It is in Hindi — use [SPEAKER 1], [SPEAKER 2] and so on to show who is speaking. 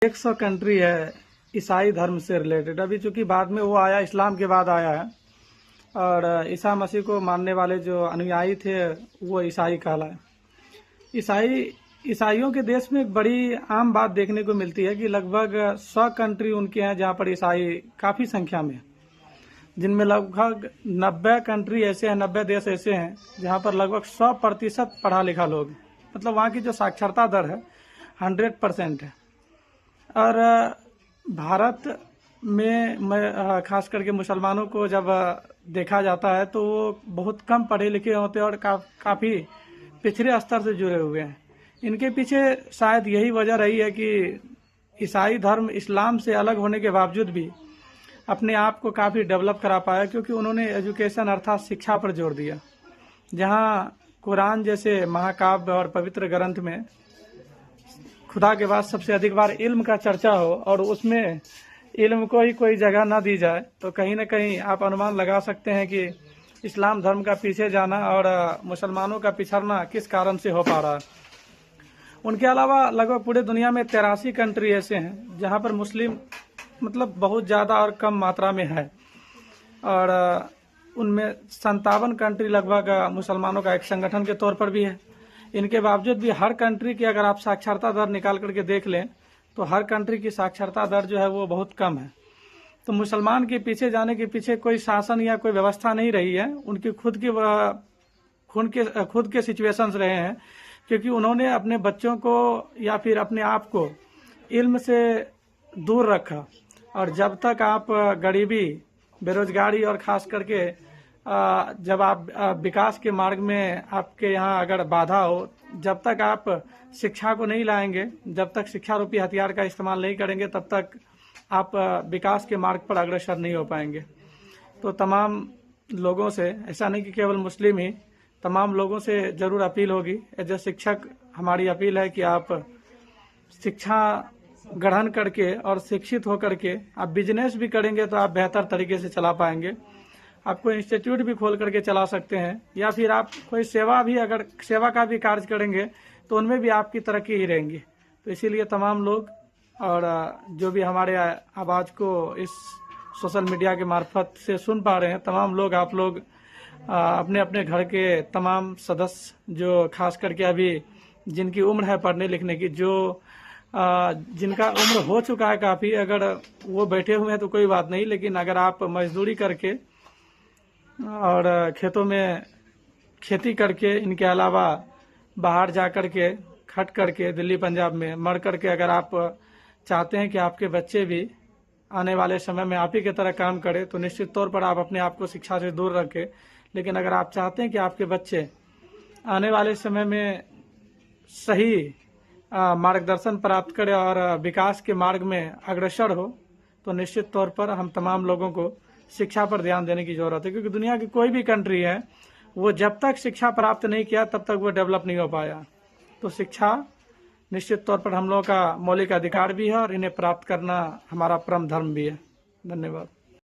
[SPEAKER 1] 100 कंट्री है ईसाई धर्म से रिलेटेड। अभी चूंकि बाद में वो आया, इस्लाम के बाद आया है, और ईसा मसीह को मानने वाले जो अनुयायी थे वो ईसाई कहलाए। ईसाइयों के देश में एक बड़ी आम बात देखने को मिलती है कि लगभग 100 कंट्री उनके हैं जहाँ पर ईसाई काफ़ी संख्या में, जिनमें लगभग 90 कंट्री ऐसे हैं, 90 देश ऐसे हैं जहाँ पर लगभग 100% पढ़ा लिखा लोग, मतलब वहाँ की जो साक्षरता दर है 100% है। और भारत में खास करके मुसलमानों को जब देखा जाता है तो वो बहुत कम पढ़े लिखे होते हैं और काफ़ी पिछड़े स्तर से जुड़े हुए हैं। इनके पीछे शायद यही वजह रही है कि ईसाई धर्म इस्लाम से अलग होने के बावजूद भी अपने आप को काफ़ी डेवलप करा पाया, क्योंकि उन्होंने एजुकेशन अर्थात शिक्षा पर जोर दिया। जहाँ कुरान जैसे महाकाव्य और पवित्र ग्रंथ में खुदा के बाद सबसे अधिक बार इल्म का चर्चा हो और उसमें इल्म को ही कोई जगह ना दी जाए, तो कहीं ना कहीं आप अनुमान लगा सकते हैं कि इस्लाम धर्म का पीछे जाना और मुसलमानों का पिछड़ना किस कारण से हो पा रहा है। उनके अलावा लगभग पूरे दुनिया में 83 कंट्री ऐसे हैं जहां पर मुस्लिम मतलब बहुत ज़्यादा और कम मात्रा में है, और उनमें 57 कंट्री लगभग मुसलमानों का एक संगठन के तौर पर भी है। इनके बावजूद भी हर कंट्री की अगर आप साक्षरता दर निकाल करके देख लें तो हर कंट्री की साक्षरता दर जो है वो बहुत कम है। तो मुसलमान के पीछे जाने के पीछे कोई शासन या कोई व्यवस्था नहीं रही है, उनकी खुद के सिचुएशंस रहे हैं, क्योंकि उन्होंने अपने बच्चों को या फिर अपने आप को इल्म से दूर रखा। और जब तक आप गरीबी, बेरोजगारी और खास करके जब आप विकास के मार्ग में आपके यहाँ अगर बाधा हो, जब तक आप शिक्षा को नहीं लाएंगे, जब तक शिक्षा रूपी हथियार का इस्तेमाल नहीं करेंगे, तब तक आप विकास के मार्ग पर अग्रसर नहीं हो पाएंगे। तो तमाम लोगों से, ऐसा नहीं कि केवल मुस्लिम ही, तमाम लोगों से जरूर अपील होगी, एज ए शिक्षक हमारी अपील है कि आप शिक्षा ग्रहण करके और शिक्षित होकर के आप बिजनेस भी करेंगे तो आप बेहतर तरीके से चला पाएंगे। आप कोई इंस्टीट्यूट भी खोल करके चला सकते हैं, या फिर आप कोई अगर सेवा का भी कार्य करेंगे तो उनमें भी आपकी तरक्की ही रहेंगी। तो इसीलिए तमाम लोग और जो भी हमारे आवाज़ को इस सोशल मीडिया के मार्फत से सुन पा रहे हैं, तमाम लोग, आप लोग अपने अपने घर के तमाम सदस्य जो खास करके अभी जिनकी उम्र है पढ़ने लिखने की, जो जिनका उम्र हो चुका है काफ़ी, अगर वो बैठे हुए हैं तो कोई बात नहीं, लेकिन अगर आप मजदूरी करके और खेतों में खेती करके, इनके अलावा बाहर जा कर के खट करके दिल्ली पंजाब में मर करके अगर आप चाहते हैं कि आपके बच्चे भी आने वाले समय में आप ही की तरह काम करें, तो निश्चित तौर पर आप अपने आप को शिक्षा से दूर रखें। लेकिन अगर आप चाहते हैं कि आपके बच्चे आने वाले समय में सही मार्गदर्शन प्राप्त करें और विकास के मार्ग में अग्रसर हो, तो निश्चित तौर पर हम तमाम लोगों को शिक्षा पर ध्यान देने की जरूरत है। क्योंकि दुनिया की कोई भी कंट्री है, वो जब तक शिक्षा प्राप्त नहीं किया तब तक वो डेवलप नहीं हो पाया। तो शिक्षा निश्चित तौर पर हम लोगों का मौलिक अधिकार भी है और इन्हें प्राप्त करना हमारा परम धर्म भी है। धन्यवाद।